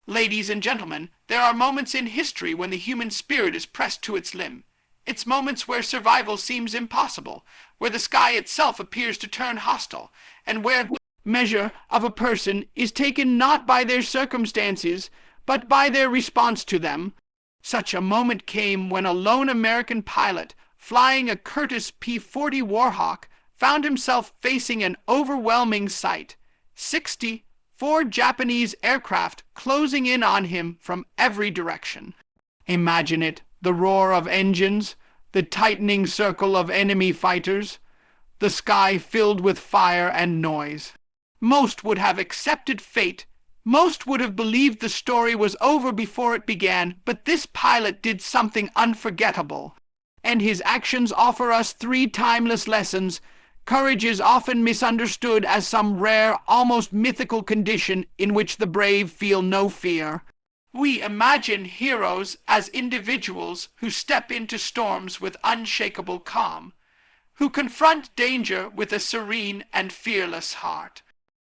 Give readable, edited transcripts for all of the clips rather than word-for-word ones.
Ladies and gentlemen, there are moments in history when the human spirit is pressed to its limb. It's moments where survival seems impossible, where the sky itself appears to turn hostile, and where the measure of a person is taken not by their circumstances, but by their response to them. Such a moment came when a lone American pilot, flying a Curtiss P-40 Warhawk, found himself facing an overwhelming sight: 64 Japanese aircraft closing in on him from every direction. Imagine it, the roar of engines, the tightening circle of enemy fighters, the sky filled with fire and noise. Most would have accepted fate. Most would have believed the story was over before it began, but this pilot did something unforgettable. And his actions offer us three timeless lessons. Courage is often misunderstood as some rare, almost mythical condition in which the brave feel no fear. We imagine heroes as individuals who step into storms with unshakable calm, who confront danger with a serene and fearless heart.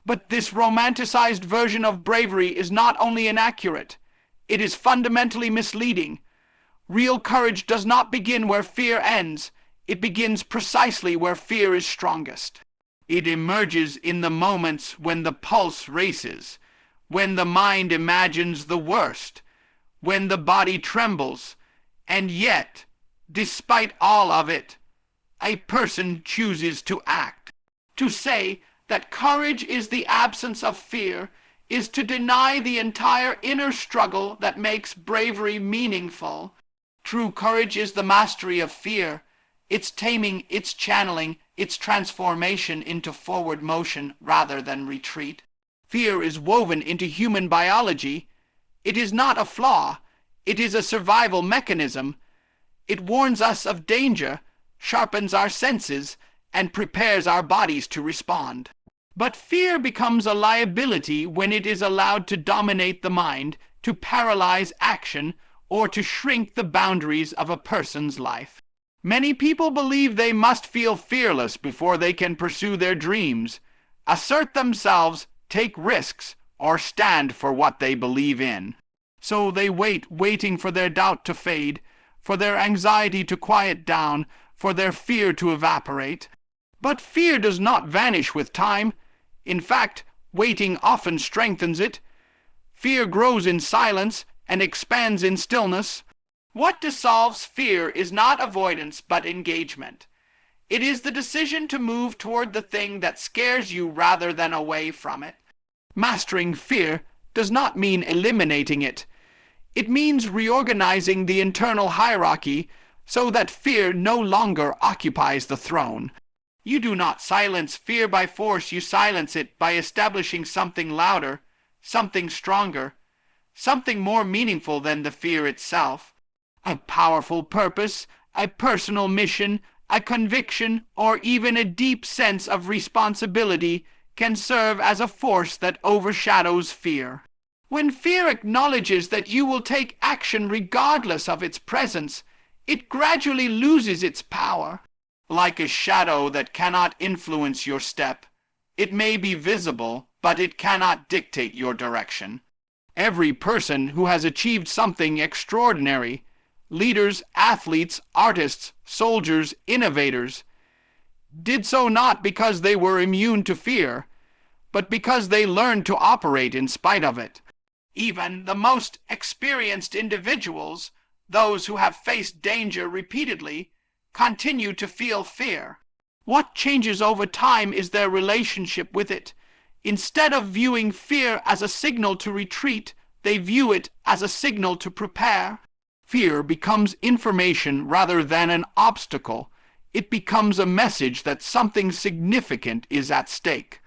But this romanticized version of bravery is not only inaccurate, it is fundamentally misleading. Real courage does not begin where fear ends. It begins precisely where fear is strongest. It emerges in the moments when the pulse races, when the mind imagines the worst, when the body trembles, and yet, despite all of it, a person chooses to act. To say that courage is the absence of fear is to deny the entire inner struggle that makes bravery meaningful. True courage is the mastery of fear, its taming, its channeling, its transformation into forward motion rather than retreat. Fear is woven into human biology. It is not a flaw. It is a survival mechanism. It warns us of danger, sharpens our senses, and prepares our bodies to respond. But fear becomes a liability when it is allowed to dominate the mind, to paralyze action, or to shrink the boundaries of a person's life. Many people believe they must feel fearless before they can pursue their dreams, assert themselves, take risks, or stand for what they believe in. So they waiting for their doubt to fade, for their anxiety to quiet down, for their fear to evaporate. But fear does not vanish with time. In fact, waiting often strengthens it. Fear grows in silence and expands in stillness. What dissolves fear is not avoidance but engagement. It is the decision to move toward the thing that scares you rather than away from it. Mastering fear does not mean eliminating it. It means reorganizing the internal hierarchy so that fear no longer occupies the throne. You do not silence fear by force, you silence it by establishing something louder, something stronger, something more meaningful than the fear itself. A powerful purpose, a personal mission, a conviction, or even a deep sense of responsibility can serve as a force that overshadows fear. When fear acknowledges that you will take action regardless of its presence, it gradually loses its power. Like a shadow that cannot influence your step, it may be visible, but it cannot dictate your direction. Every person who has achieved something extraordinary, leaders, athletes, artists, soldiers, innovators, did so not because they were immune to fear, but because they learned to operate in spite of it. Even the most experienced individuals, those who have faced danger repeatedly, continue to feel fear. What changes over time is their relationship with it. Instead of viewing fear as a signal to retreat, they view it as a signal to prepare. Fear becomes information rather than an obstacle. It becomes a message that something significant is at stake.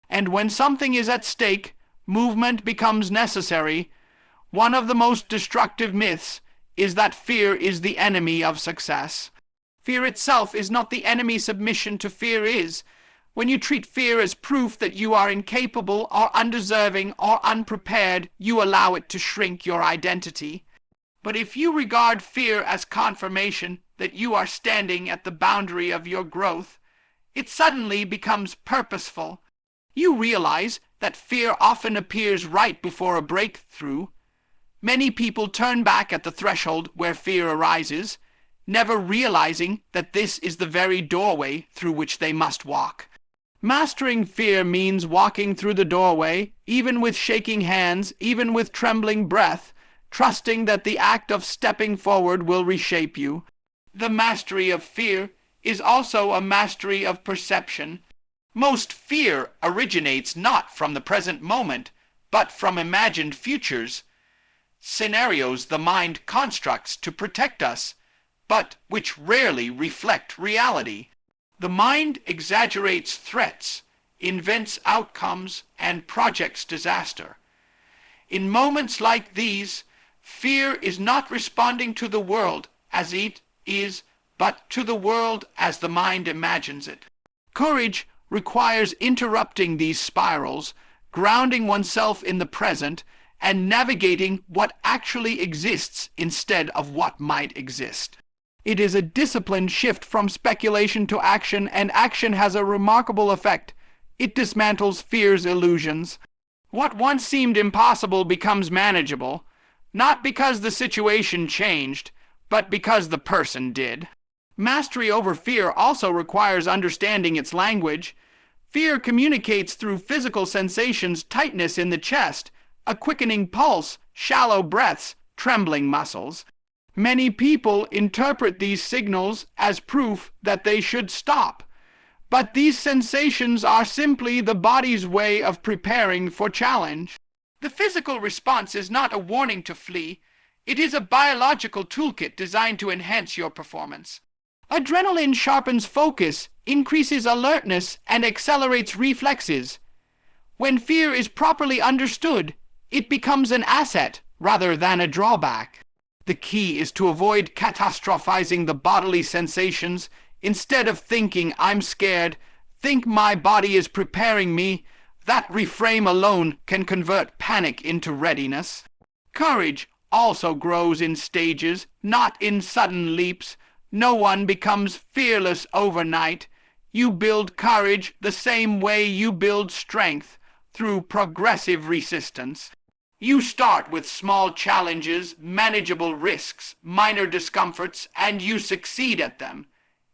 And when something is at stake, movement becomes necessary. One of the most destructive myths is that fear is the enemy of success. Fear itself is not the enemy. Submission to fear is. When you treat fear as proof that you are incapable or undeserving or unprepared, you allow it to shrink your identity. But if you regard fear as confirmation that you are standing at the boundary of your growth, it suddenly becomes purposeful. You realize that fear often appears right before a breakthrough, Many people turn back at the threshold where fear arises, never realizing that this is the very doorway through which they must walk. Mastering fear means walking through the doorway, even with shaking hands, even with trembling breath, trusting that the act of stepping forward will reshape you. The mastery of fear is also a mastery of perception. Most fear originates not from the present moment, but from imagined futures, scenarios the mind constructs to protect us, but which rarely reflect reality. The mind exaggerates threats, invents outcomes, and projects disaster. In moments like these, fear is not responding to the world as it is, but to the world as the mind imagines it. Courage requires interrupting these spirals, grounding oneself in the present, and navigating what actually exists instead of what might exist. It is a disciplined shift from speculation to action, and action has a remarkable effect. It dismantles fear's illusions. What once seemed impossible becomes manageable, not because the situation changed, but because the person did. Mastery over fear also requires understanding its language. Fear communicates through physical sensations, tightness in the chest, a quickening pulse, shallow breaths, trembling muscles. Many people interpret these signals as proof that they should stop. But these sensations are simply the body's way of preparing for challenge. The physical response is not a warning to flee. It is a biological toolkit designed to enhance your performance. Adrenaline sharpens focus, increases alertness, and accelerates reflexes. When fear is properly understood, it becomes an asset rather than a drawback. The key is to avoid catastrophizing the bodily sensations. Instead of thinking, I'm scared, think my body is preparing me. That reframe alone can convert panic into readiness. Courage also grows in stages, not in sudden leaps. No one becomes fearless overnight. You build courage the same way you build strength, through progressive resistance. You start with small challenges, manageable risks, minor discomforts, and you succeed at them.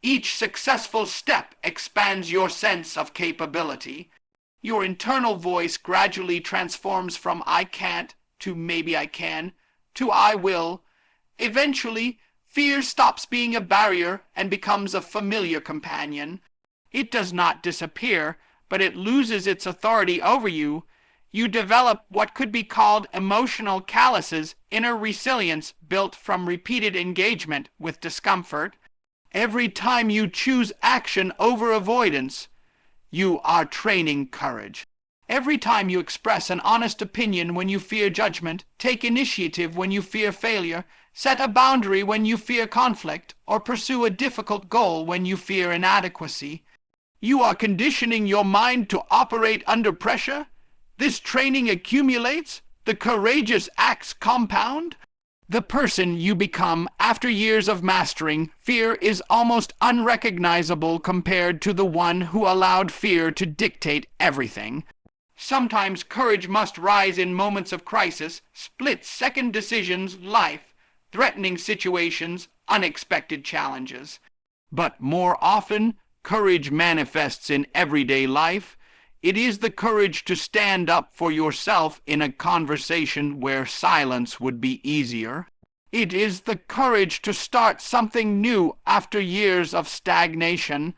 Each successful step expands your sense of capability. Your internal voice gradually transforms from I can't to maybe I can to I will. Eventually, fear stops being a barrier and becomes a familiar companion. It does not disappear, but it loses its authority over you. You develop what could be called emotional calluses, inner resilience built from repeated engagement with discomfort. Every time you choose action over avoidance, you are training courage. Every time you express an honest opinion when you fear judgment, take initiative when you fear failure, set a boundary when you fear conflict, or pursue a difficult goal when you fear inadequacy, you are conditioning your mind to operate under pressure. This training accumulates, the courageous acts compound. The person you become after years of mastering fear is almost unrecognizable compared to the one who allowed fear to dictate everything. Sometimes courage must rise in moments of crisis, split-second decisions, life-threatening situations, unexpected challenges. But more often, courage manifests in everyday life. It is the courage to stand up for yourself in a conversation where silence would be easier. It is the courage to start something new after years of stagnation.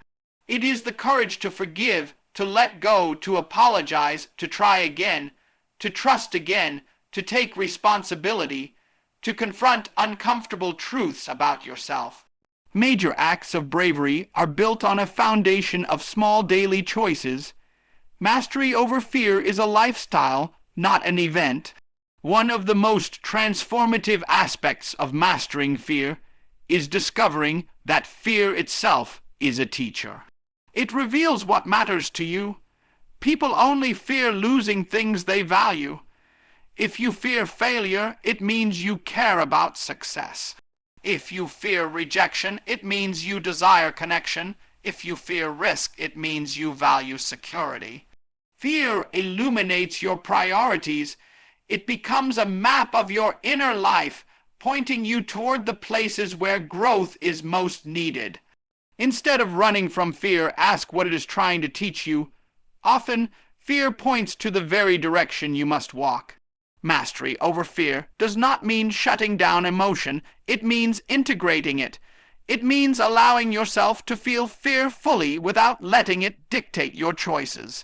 It is the courage to forgive, to let go, to apologize, to try again, to trust again, to take responsibility, to confront uncomfortable truths about yourself. Major acts of bravery are built on a foundation of small daily choices. Mastery over fear is a lifestyle, not an event. One of the most transformative aspects of mastering fear is discovering that fear itself is a teacher. It reveals what matters to you. People only fear losing things they value. If you fear failure, it means you care about success. If you fear rejection, it means you desire connection. If you fear risk, it means you value security. Fear illuminates your priorities. It becomes a map of your inner life, pointing you toward the places where growth is most needed. Instead of running from fear, ask what it is trying to teach you. Often, fear points to the very direction you must walk. Mastery over fear does not mean shutting down emotion. It means integrating it. It means allowing yourself to feel fear fully without letting it dictate your choices.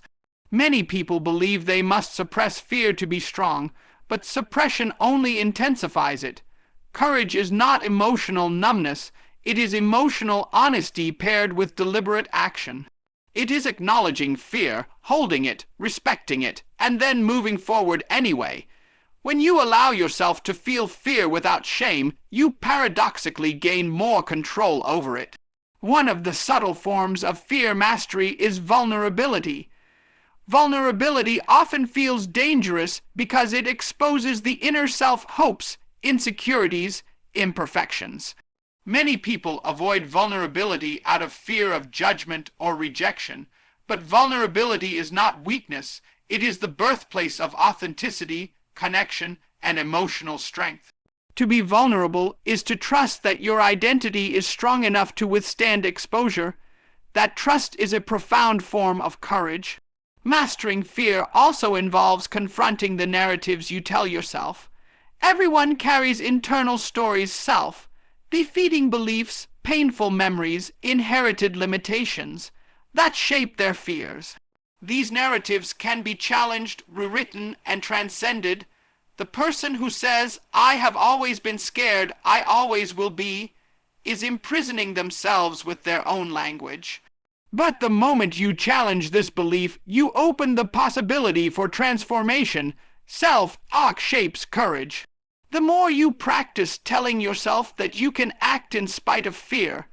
Many people believe they must suppress fear to be strong, but suppression only intensifies it. Courage is not emotional numbness. It is emotional honesty paired with deliberate action. It is acknowledging fear, holding it, respecting it, and then moving forward anyway. When you allow yourself to feel fear without shame, you paradoxically gain more control over it. One of the subtle forms of fear mastery is vulnerability. Vulnerability often feels dangerous because it exposes the inner self hopes, insecurities, imperfections. Many people avoid vulnerability out of fear of judgment or rejection, but vulnerability is not weakness. It is the birthplace of authenticity, connection, and emotional strength. To be vulnerable is to trust that your identity is strong enough to withstand exposure. That trust is a profound form of courage. Mastering fear also involves confronting the narratives you tell yourself. Everyone carries internal stories self, defeating beliefs, painful memories, inherited limitations that shape their fears. These narratives can be challenged, rewritten, and transcended. The person who says, "I have always been scared, I always will be," is imprisoning themselves with their own language. But the moment you challenge this belief, you open the possibility for transformation. Self-talk shapes courage. The more you practice telling yourself that you can act in spite of fear,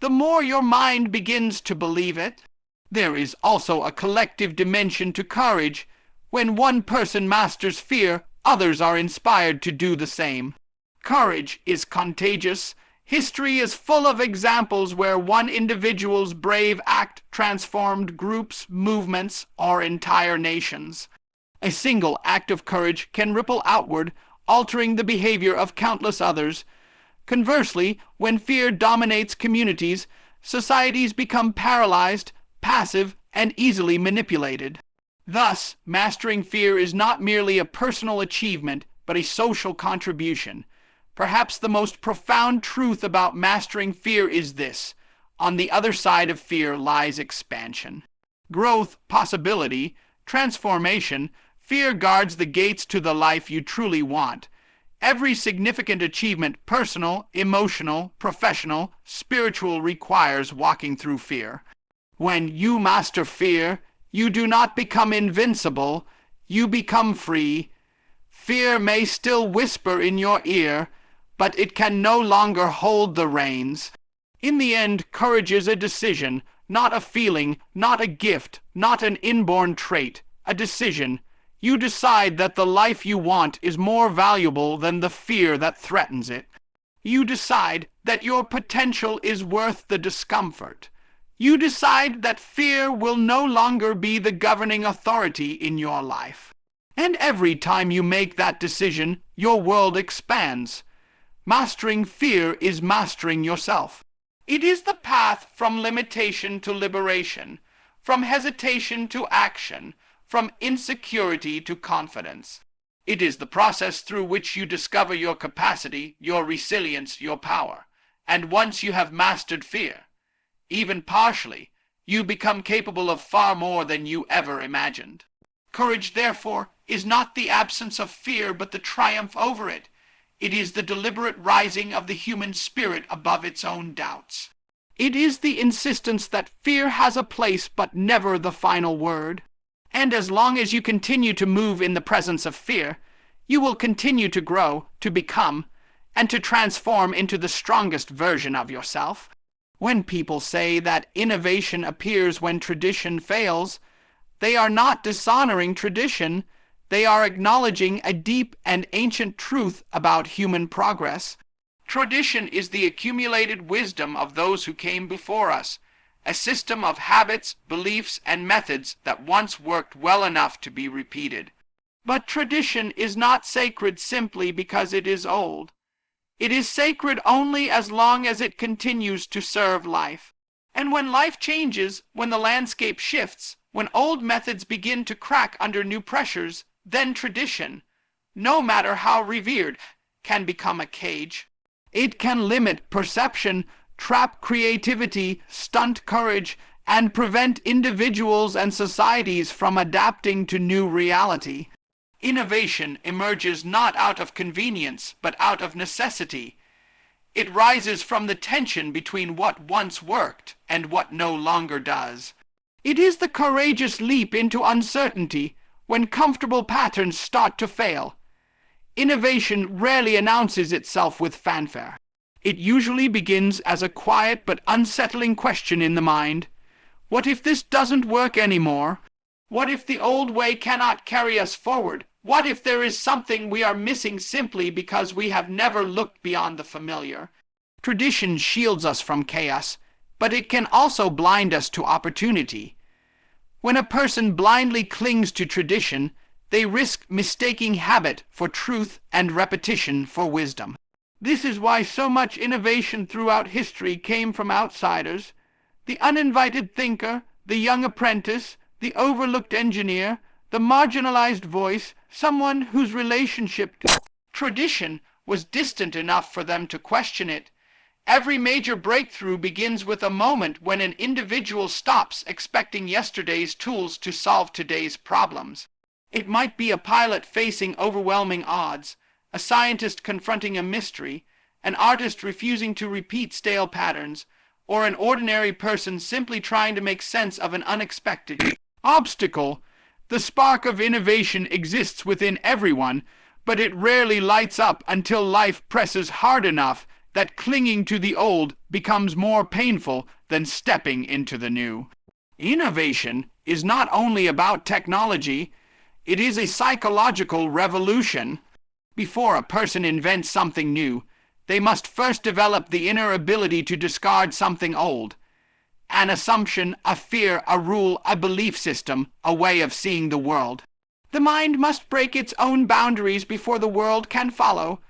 the more your mind begins to believe it. There is also a collective dimension to courage. When one person masters fear, others are inspired to do the same. Courage is contagious. History is full of examples where one individual's brave act transformed groups, movements, or entire nations. A single act of courage can ripple outward, altering the behavior of countless others. Conversely, when fear dominates communities, societies become paralyzed, passive, and easily manipulated. Thus, mastering fear is not merely a personal achievement, but a social contribution. Perhaps the most profound truth about mastering fear is this: on the other side of fear lies expansion. Growth, possibility, transformation. Fear guards the gates to the life you truly want. Every significant achievement, personal, emotional, professional, spiritual, requires walking through fear. When you master fear, you do not become invincible, you become free. Fear may still whisper in your ear, but it can no longer hold the reins. In the end, courage is a decision, not a feeling, not a gift, not an inborn trait, a decision. You decide that the life you want is more valuable than the fear that threatens it. You decide that your potential is worth the discomfort. You decide that fear will no longer be the governing authority in your life. And every time you make that decision, your world expands. Mastering fear is mastering yourself. It is the path from limitation to liberation, from hesitation to action, from insecurity to confidence. It is the process through which you discover your capacity, your resilience, your power. And once you have mastered fear, even partially, you become capable of far more than you ever imagined. Courage, therefore, is not the absence of fear, but the triumph over it. It is the deliberate rising of the human spirit above its own doubts. It is the insistence that fear has a place but never the final word. And as long as you continue to move in the presence of fear, you will continue to grow, to become, and to transform into the strongest version of yourself. When people say that innovation appears when tradition fails, they are not dishonoring tradition. They are acknowledging a deep and ancient truth about human progress. Tradition is the accumulated wisdom of those who came before us, a system of habits, beliefs, and methods that once worked well enough to be repeated. But tradition is not sacred simply because it is old. It is sacred only as long as it continues to serve life. And when life changes, when the landscape shifts, when old methods begin to crack under new pressures, then tradition, no matter how revered, can become a cage. It can limit perception, trap creativity, stunt courage, and prevent individuals and societies from adapting to new reality. Innovation emerges not out of convenience, but out of necessity. It rises from the tension between what once worked and what no longer does. It is the courageous leap into uncertainty when comfortable patterns start to fail. Innovation rarely announces itself with fanfare. It usually begins as a quiet but unsettling question in the mind. What if this doesn't work anymore? What if the old way cannot carry us forward? What if there is something we are missing simply because we have never looked beyond the familiar? Tradition shields us from chaos, but it can also blind us to opportunity. When a person blindly clings to tradition, they risk mistaking habit for truth and repetition for wisdom. This is why so much innovation throughout history came from outsiders. The uninvited thinker, the young apprentice, the overlooked engineer, the marginalized voice, someone whose relationship to tradition was distant enough for them to question it. Every major breakthrough begins with a moment when an individual stops expecting yesterday's tools to solve today's problems. It might be a pilot facing overwhelming odds, a scientist confronting a mystery, an artist refusing to repeat stale patterns, or an ordinary person simply trying to make sense of an unexpected obstacle. The spark of innovation exists within everyone, but it rarely lights up until life presses hard enough that clinging to the old becomes more painful than stepping into the new. Innovation is not only about technology, it is a psychological revolution. Before a person invents something new, they must first develop the inner ability to discard something old. An assumption, a fear, a rule, a belief system, a way of seeing the world. The mind must break its own boundaries before the world can follow.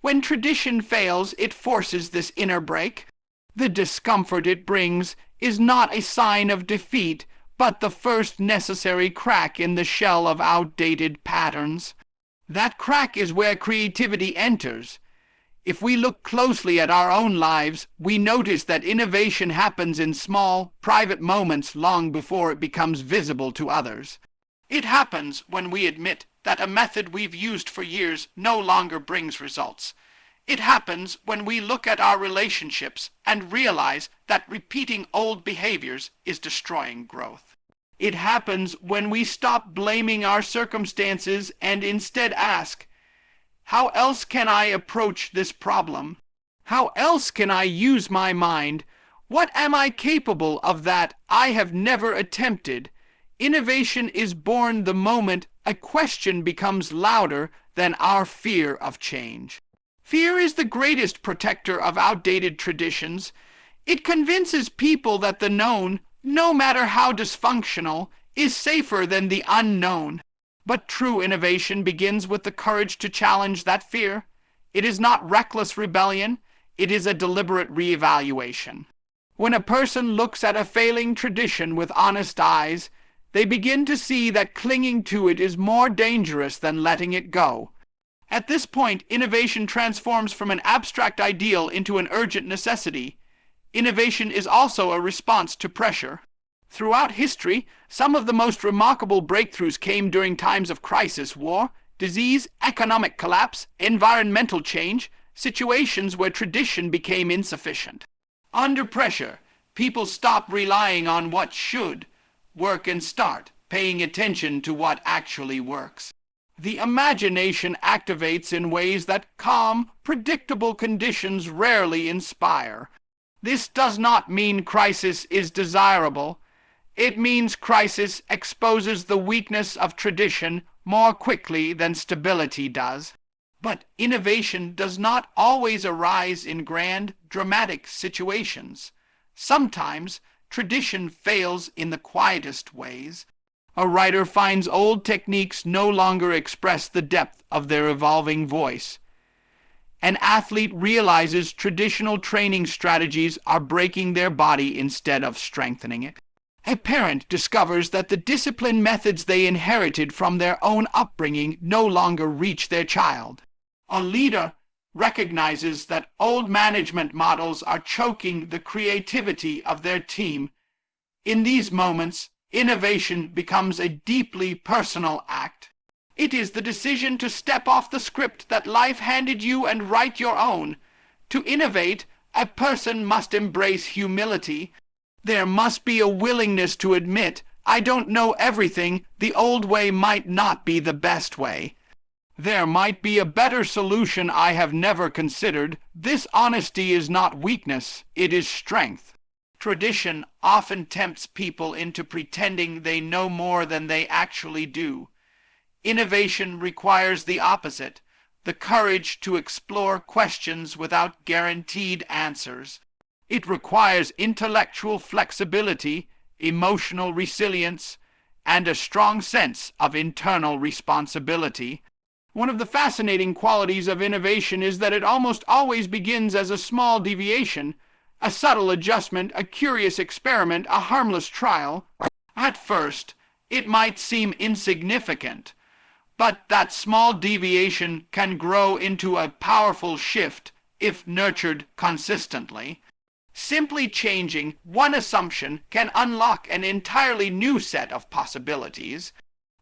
When tradition fails, it forces this inner break. The discomfort it brings is not a sign of defeat, but the first necessary crack in the shell of outdated patterns. That crack is where creativity enters. If we look closely at our own lives, we notice that innovation happens in small, private moments long before it becomes visible to others. It happens when we admit that a method we've used for years no longer brings results. It happens when we look at our relationships and realize that repeating old behaviors is destroying growth. It happens when we stop blaming our circumstances and instead ask, how else can I approach this problem? How else can I use my mind? What am I capable of that I have never attempted? Innovation is born the moment a question becomes louder than our fear of change. Fear is the greatest protector of outdated traditions. It convinces people that the known, no matter how dysfunctional, is safer than the unknown. But true innovation begins with the courage to challenge that fear. It is not reckless rebellion, it is a deliberate reevaluation. When a person looks at a failing tradition with honest eyes, they begin to see that clinging to it is more dangerous than letting it go. At this point, innovation transforms from an abstract ideal into an urgent necessity. Innovation is also a response to pressure. Throughout history, some of the most remarkable breakthroughs came during times of crisis, war, disease, economic collapse, environmental change, situations where tradition became insufficient. Under pressure, people stop relying on what should work and start paying attention to what actually works. The imagination activates in ways that calm, predictable conditions rarely inspire. This does not mean crisis is desirable. It means crisis exposes the weakness of tradition more quickly than stability does. But innovation does not always arise in grand, dramatic situations. Sometimes tradition fails in the quietest ways. A writer finds old techniques no longer express the depth of their evolving voice. An athlete realizes traditional training strategies are breaking their body instead of strengthening it. A parent discovers that the discipline methods they inherited from their own upbringing no longer reach their child. A leader recognizes that old management models are choking the creativity of their team. In these moments, innovation becomes a deeply personal act. It is the decision to step off the script that life handed you and write your own. To innovate, a person must embrace humility. There must be a willingness to admit, I don't know everything, the old way might not be the best way. There might be a better solution I have never considered. This honesty is not weakness, it is strength. Tradition often tempts people into pretending they know more than they actually do. Innovation requires the opposite, the courage to explore questions without guaranteed answers. It requires intellectual flexibility, emotional resilience, and a strong sense of internal responsibility. One of the fascinating qualities of innovation is that it almost always begins as a small deviation, a subtle adjustment, a curious experiment, a harmless trial. At first, it might seem insignificant, but that small deviation can grow into a powerful shift if nurtured consistently. Simply changing one assumption can unlock an entirely new set of possibilities.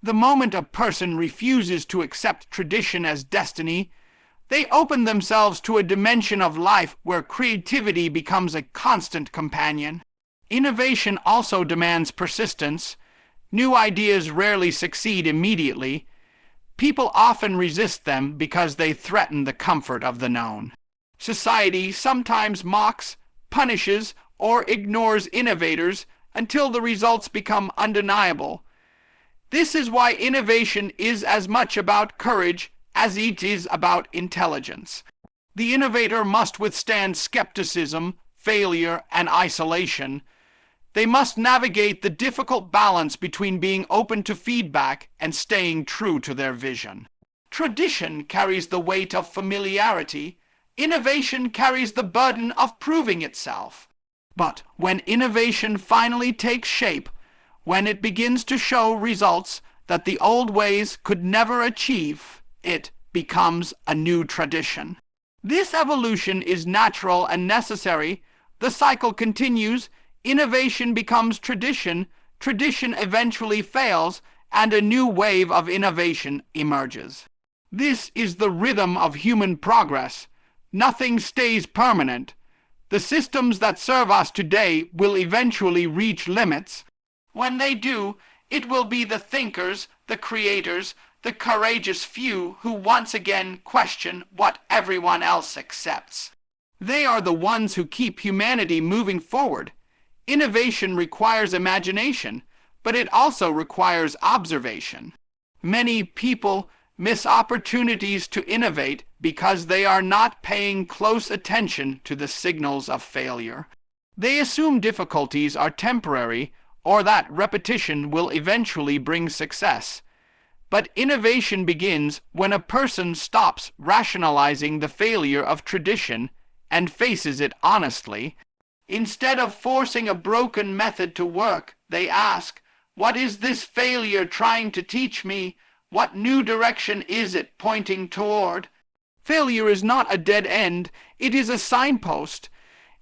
The moment a person refuses to accept tradition as destiny, they open themselves to a dimension of life where creativity becomes a constant companion. Innovation also demands persistence. New ideas rarely succeed immediately. People often resist them because they threaten the comfort of the known. Society sometimes mocks, punishes, or ignores innovators until the results become undeniable. This is why innovation is as much about courage as it is about intelligence. The innovator must withstand skepticism, failure, and isolation. They must navigate the difficult balance between being open to feedback and staying true to their vision. Tradition carries the weight of familiarity. Innovation carries the burden of proving itself. But when innovation finally takes shape, when it begins to show results that the old ways could never achieve, it becomes a new tradition. This evolution is natural and necessary. The cycle continues. Innovation becomes tradition. Tradition eventually fails, and a new wave of innovation emerges. This is the rhythm of human progress. Nothing stays permanent. The systems that serve us today will eventually reach limits. When they do, it will be the thinkers, the creators, the courageous few who once again question what everyone else accepts. They are the ones who keep humanity moving forward. Innovation requires imagination, but it also requires observation. Many people miss opportunities to innovate because they are not paying close attention to the signals of failure. They assume difficulties are temporary or that repetition will eventually bring success. But innovation begins when a person stops rationalizing the failure of tradition and faces it honestly. Instead of forcing a broken method to work, they ask, what is this failure trying to teach me? What new direction is it pointing toward? Failure is not a dead end, it is a signpost.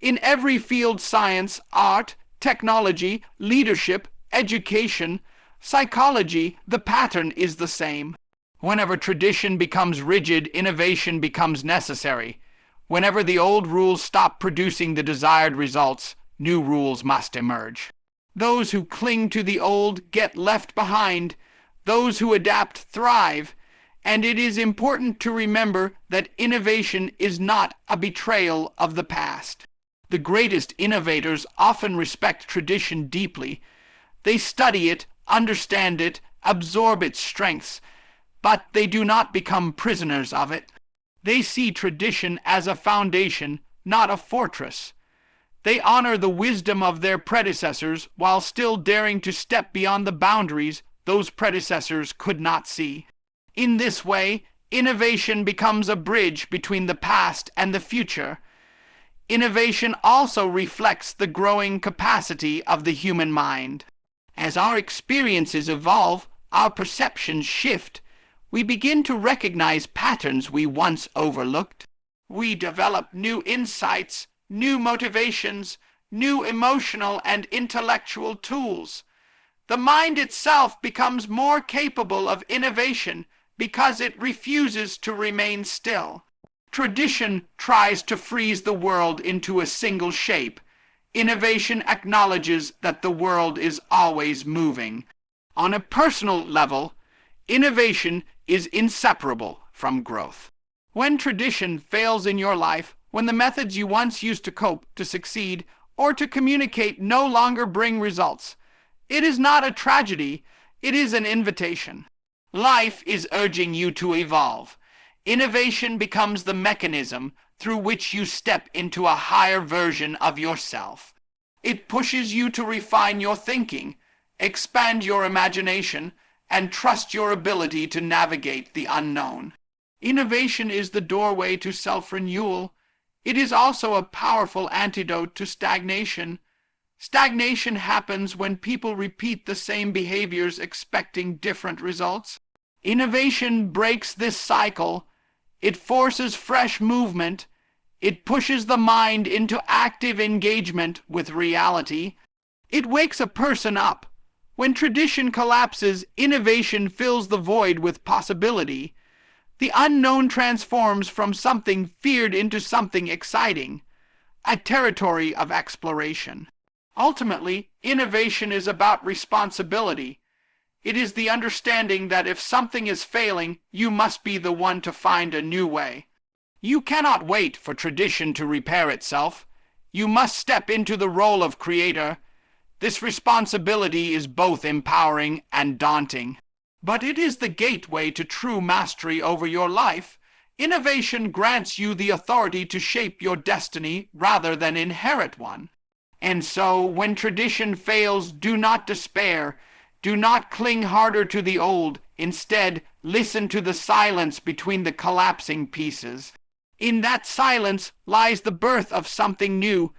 In every field, science, art, technology, leadership, education, psychology, the pattern is the same. Whenever tradition becomes rigid, innovation becomes necessary. Whenever the old rules stop producing the desired results, new rules must emerge. Those who cling to the old get left behind. Those who adapt thrive, and it is important to remember that innovation is not a betrayal of the past. The greatest innovators often respect tradition deeply. They study it, understand it, absorb its strengths, but they do not become prisoners of it. They see tradition as a foundation, not a fortress. They honor the wisdom of their predecessors while still daring to step beyond the boundaries those predecessors could not see. In this way, innovation becomes a bridge between the past and the future. Innovation also reflects the growing capacity of the human mind. As our experiences evolve, our perceptions shift. We begin to recognize patterns we once overlooked. We develop new insights, new motivations, new emotional and intellectual tools. The mind itself becomes more capable of innovation because it refuses to remain still. Tradition tries to freeze the world into a single shape. Innovation acknowledges that the world is always moving. On a personal level, innovation is inseparable from growth. When tradition fails in your life, when the methods you once used to cope, to succeed, or to communicate no longer bring results, it is not a tragedy, it is an invitation. Life is urging you to evolve. Innovation becomes the mechanism through which you step into a higher version of yourself. It pushes you to refine your thinking, expand your imagination, and trust your ability to navigate the unknown. Innovation is the doorway to self-renewal. It is also a powerful antidote to stagnation. Stagnation happens when people repeat the same behaviors expecting different results. Innovation breaks this cycle. It forces fresh movement. It pushes the mind into active engagement with reality. It wakes a person up. When tradition collapses, innovation fills the void with possibility. The unknown transforms from something feared into something exciting, a territory of exploration. Ultimately, innovation is about responsibility. It is the understanding that if something is failing, you must be the one to find a new way. You cannot wait for tradition to repair itself. You must step into the role of creator. This responsibility is both empowering and daunting. But it is the gateway to true mastery over your life. Innovation grants you the authority to shape your destiny rather than inherit one. And so, when tradition fails, do not despair. Do not cling harder to the old. Instead, listen to the silence between the collapsing pieces. In that silence lies the birth of something new.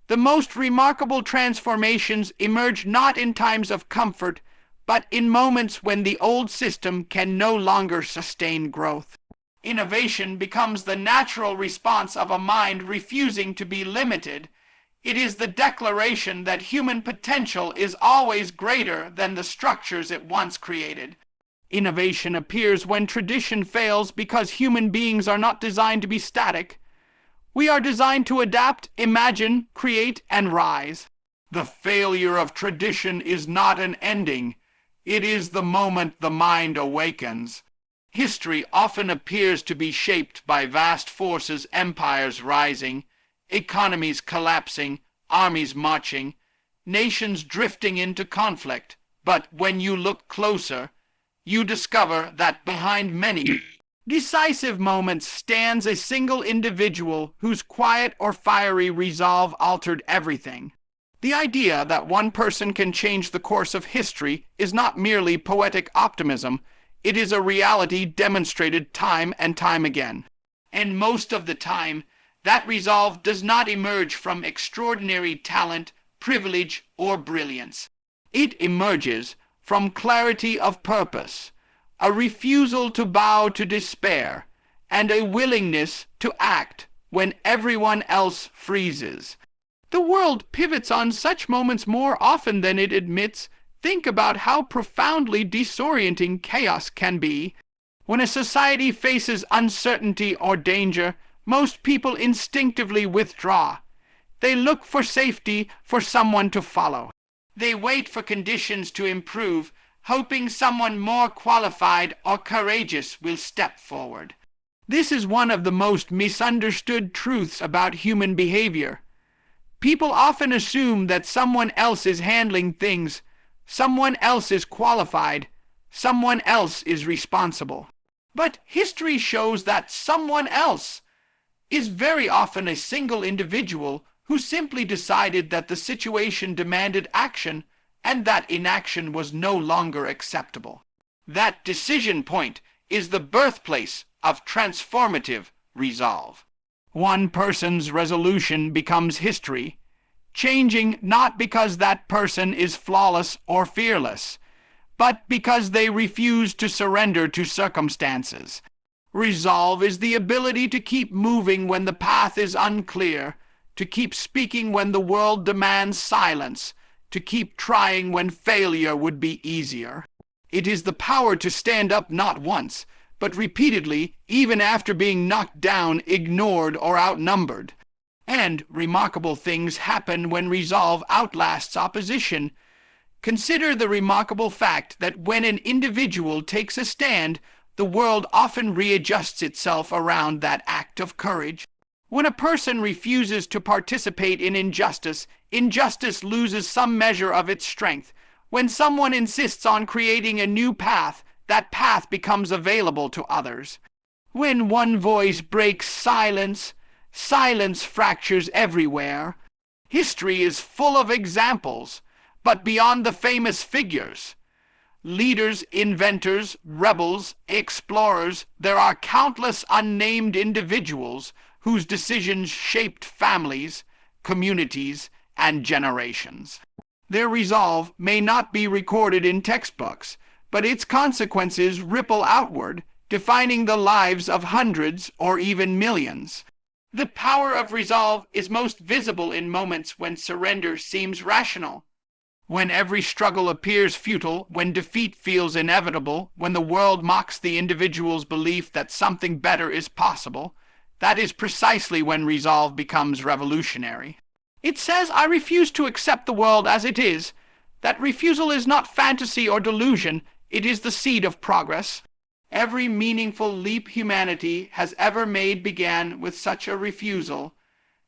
The most remarkable transformations emerge not in times of comfort, but in moments when the old system can no longer sustain growth. Innovation becomes the natural response of a mind refusing to be limited. It is the declaration that human potential is always greater than the structures it once created. Innovation appears when tradition fails because human beings are not designed to be static. We are designed to adapt, imagine, create, and rise. The failure of tradition is not an ending. It is the moment the mind awakens. History often appears to be shaped by vast forces, empires rising, economies collapsing, armies marching, nations drifting into conflict. But when you look closer, you discover that behind many decisive moments stands a single individual whose quiet or fiery resolve altered everything. The idea that one person can change the course of history is not merely poetic optimism. It is a reality demonstrated time and time again. And most of the time, that resolve does not emerge from extraordinary talent, privilege, or brilliance. It emerges from clarity of purpose, a refusal to bow to despair, and a willingness to act when everyone else freezes. The world pivots on such moments more often than it admits. Think about how profoundly disorienting chaos can be. When a society faces uncertainty or danger, most people instinctively withdraw. They look for safety, for someone to follow. They wait for conditions to improve, hoping someone more qualified or courageous will step forward. This is one of the most misunderstood truths about human behavior. People often assume that someone else is handling things, someone else is qualified, someone else is responsible. But history shows that someone else is very often a single individual who simply decided that the situation demanded action and that inaction was no longer acceptable. That decision point is the birthplace of transformative resolve. One person's resolution becomes history, changing not because that person is flawless or fearless, but because they refuse to surrender to circumstances. Resolve is the ability to keep moving when the path is unclear, to keep speaking when the world demands silence, to keep trying when failure would be easier. It is the power to stand up not once, but repeatedly, even after being knocked down, ignored, or outnumbered. And remarkable things happen when resolve outlasts opposition. Consider the remarkable fact that when an individual takes a stand, the world often readjusts itself around that act of courage. When a person refuses to participate in injustice, injustice loses some measure of its strength. When someone insists on creating a new path, that path becomes available to others. When one voice breaks silence, silence fractures everywhere. History is full of examples, but beyond the famous figures, leaders, inventors, rebels, explorers, there are countless unnamed individuals whose decisions shaped families, communities, and generations. Their resolve may not be recorded in textbooks, but its consequences ripple outward, defining the lives of hundreds or even millions. The power of resolve is most visible in moments when surrender seems rational. When every struggle appears futile, when defeat feels inevitable, when the world mocks the individual's belief that something better is possible, that is precisely when resolve becomes revolutionary. It says, I refuse to accept the world as it is. That refusal is not fantasy or delusion, it is the seed of progress. Every meaningful leap humanity has ever made began with such a refusal.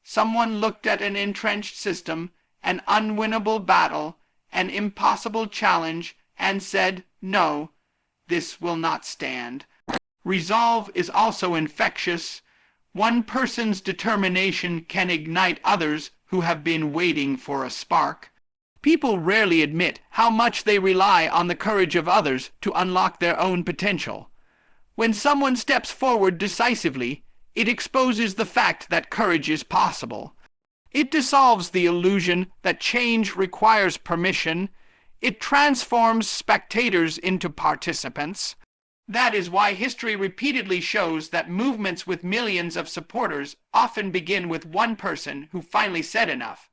Someone looked at an entrenched system, an unwinnable battle, an impossible challenge, and said, no, this will not stand. Resolve is also infectious. One person's determination can ignite others who have been waiting for a spark. People rarely admit how much they rely on the courage of others to unlock their own potential. When someone steps forward decisively, it exposes the fact that courage is possible. It dissolves the illusion that change requires permission. It transforms spectators into participants. That is why history repeatedly shows that movements with millions of supporters often begin with one person who finally said enough.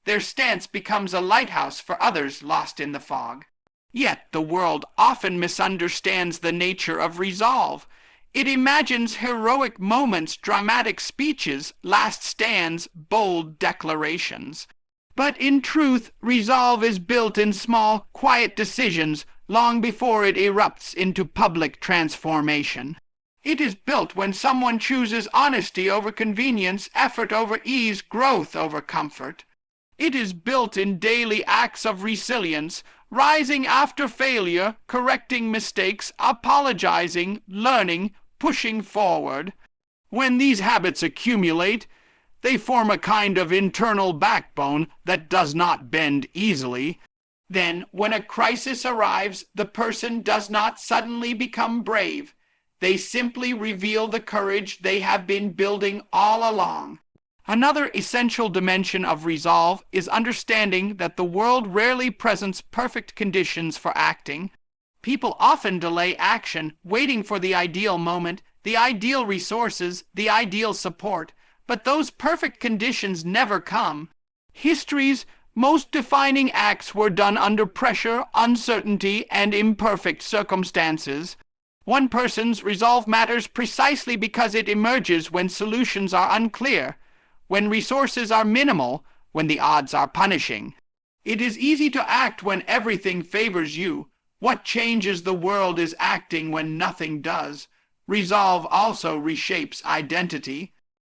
Their stance becomes a lighthouse for others lost in the fog. Yet the world often misunderstands the nature of resolve. It imagines heroic moments, dramatic speeches, last stands, bold declarations. But in truth, resolve is built in small, quiet decisions long before it erupts into public transformation. It is built when someone chooses honesty over convenience, effort over ease, growth over comfort. It is built in daily acts of resilience, rising after failure, correcting mistakes, apologizing, learning, pushing forward. When these habits accumulate, they form a kind of internal backbone that does not bend easily. Then, when a crisis arrives, the person does not suddenly become brave. They simply reveal the courage they have been building all along. Another essential dimension of resolve is understanding that the world rarely presents perfect conditions for acting. People often delay action, waiting for the ideal moment, the ideal resources, the ideal support, but those perfect conditions never come. History's most defining acts were done under pressure, uncertainty, and imperfect circumstances. One person's resolve matters precisely because it emerges when solutions are unclear, when resources are minimal, when the odds are punishing. It is easy to act when everything favors you. What changes the world is acting when nothing does. Resolve also reshapes identity.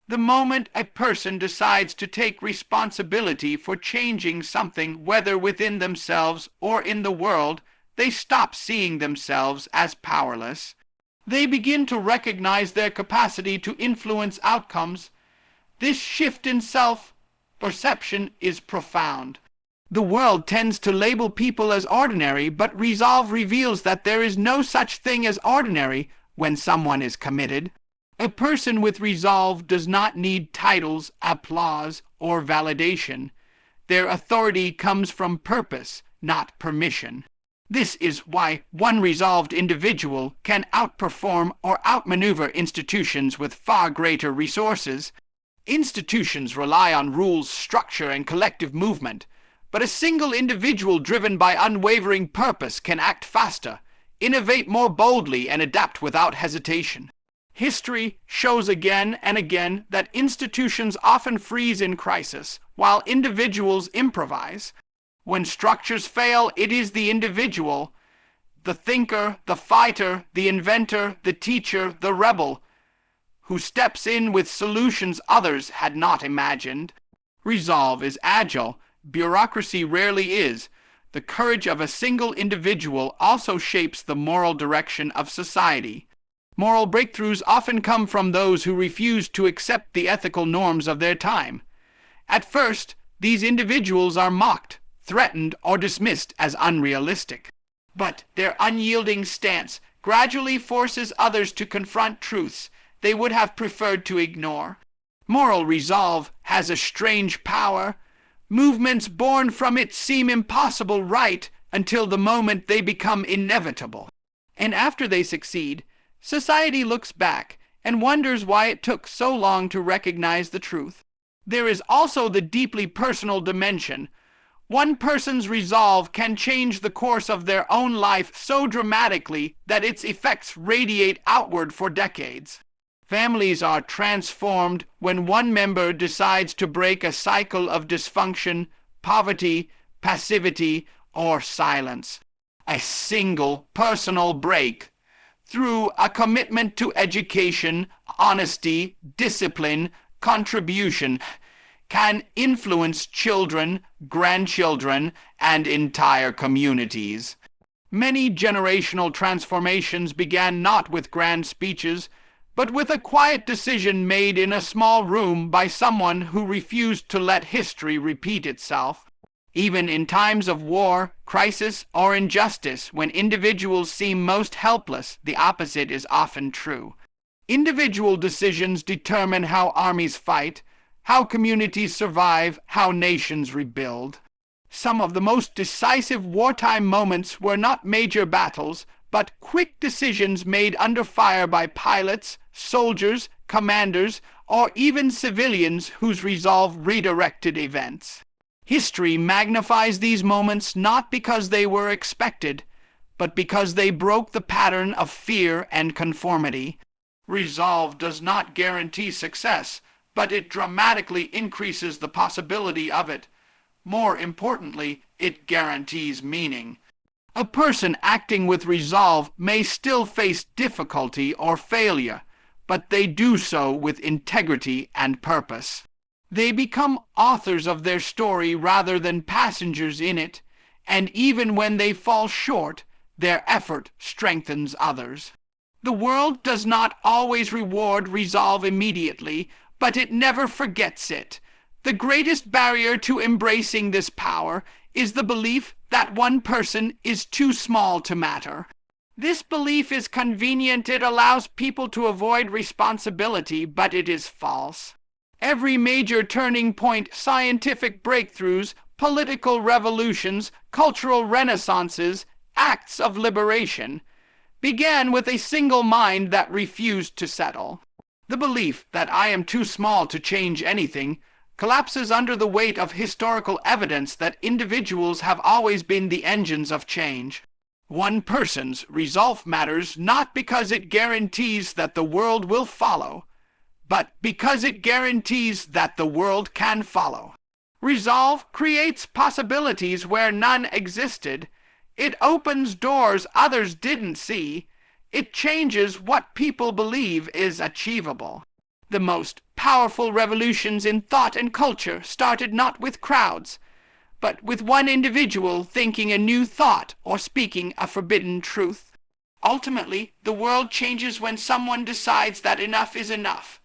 The moment a person decides to take responsibility for changing something, whether within themselves or in the world, they stop seeing themselves as powerless. They begin to recognize their capacity to influence outcomes. This shift in self-perception is profound. The world tends to label people as ordinary, but resolve reveals that there is no such thing as ordinary when someone is committed. A person with resolve does not need titles, applause, or validation. Their authority comes from purpose, not permission. This is why one resolved individual can outperform or outmaneuver institutions with far greater resources. Institutions rely on rules, structure, and collective movement, but a single individual driven by unwavering purpose can act faster, innovate more boldly, and adapt without hesitation. History shows again and again that institutions often freeze in crisis, while individuals improvise. When structures fail, it is the individual, the thinker, the fighter, the inventor, the teacher, the rebel, who steps in with solutions others had not imagined. Resolve is agile. Bureaucracy rarely is. The courage of a single individual also shapes the moral direction of society. Moral breakthroughs often come from those who refuse to accept the ethical norms of their time. At first, these individuals are mocked, threatened, or dismissed as unrealistic. But their unyielding stance gradually forces others to confront truths they would have preferred to ignore. Moral resolve has a strange power. Movements born from it seem impossible right until the moment they become inevitable. And after they succeed, society looks back and wonders why it took so long to recognize the truth. There is also the deeply personal dimension. One person's resolve can change the course of their own life so dramatically that its effects radiate outward for decades. Families are transformed when one member decides to break a cycle of dysfunction, poverty, passivity, or silence. A single personal break through a commitment to education, honesty, discipline, contribution can influence children, grandchildren, and entire communities. Many generational transformations began not with grand speeches, but with a quiet decision made in a small room by someone who refused to let history repeat itself. Even in times of war, crisis, or injustice, when individuals seem most helpless, the opposite is often true. Individual decisions determine how armies fight, how communities survive, how nations rebuild. Some of the most decisive wartime moments were not major battles, but quick decisions made under fire by pilots, soldiers, commanders, or even civilians whose resolve redirected events. History magnifies these moments not because they were expected, but because they broke the pattern of fear and conformity. Resolve does not guarantee success, but it dramatically increases the possibility of it. More importantly, it guarantees meaning. A person acting with resolve may still face difficulty or failure, but they do so with integrity and purpose. They become authors of their story rather than passengers in it, and even when they fall short, their effort strengthens others. The world does not always reward resolve immediately, but it never forgets it. The greatest barrier to embracing this power is the belief that one person is too small to matter. This belief is convenient. It allows people to avoid responsibility, but it is false. Every major turning point, scientific breakthroughs, political revolutions, cultural renaissances, acts of liberation, began with a single mind that refused to settle. The belief that I am too small to change anything collapses under the weight of historical evidence that individuals have always been the engines of change. One person's resolve matters not because it guarantees that the world will follow, but because it guarantees that the world can follow. Resolve creates possibilities where none existed. It opens doors others didn't see. It changes what people believe is achievable. The most powerful revolutions in thought and culture started not with crowds, but with one individual thinking a new thought or speaking a forbidden truth. Ultimately, the world changes when someone decides that enough is enough.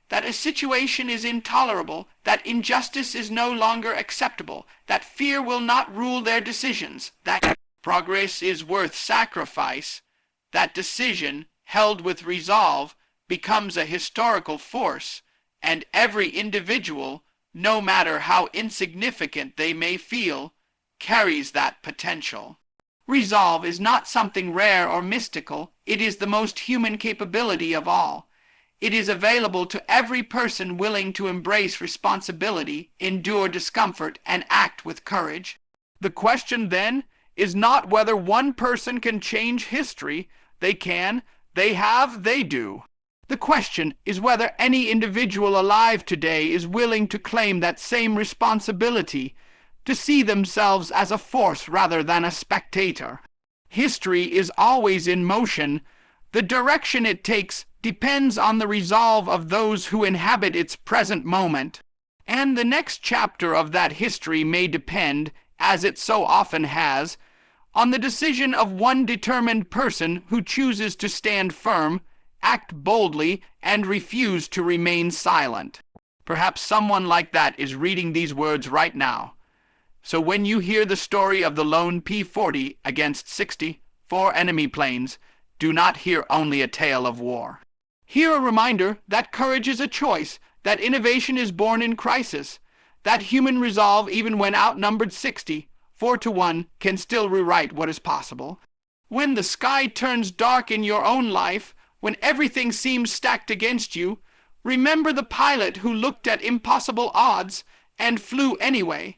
that a situation is intolerable, that injustice is no longer acceptable, that fear will not rule their decisions, that progress is worth sacrifice, that decision, held with resolve, becomes a historical force, and every individual, no matter how insignificant they may feel, carries that potential. Resolve is not something rare or mystical, it is the most human capability of all. It is available to every person willing to embrace responsibility, endure discomfort, and act with courage. The question, then, is not whether one person can change history. They can, they have, they do. The question is whether any individual alive today is willing to claim that same responsibility, to see themselves as a force rather than a spectator. History is always in motion. The direction it takes depends on the resolve of those who inhabit its present moment. And the next chapter of that history may depend, as it so often has, on the decision of one determined person who chooses to stand firm, act boldly, and refuse to remain silent. Perhaps someone like that is reading these words right now. So when you hear the story of the lone P-40 against 64 enemy planes, do not hear only a tale of war. Hear a reminder that courage is a choice, that innovation is born in crisis, that human resolve, even when outnumbered 4-1, can still rewrite what is possible. When the sky turns dark in your own life, when everything seems stacked against you, remember the pilot who looked at impossible odds and flew anyway.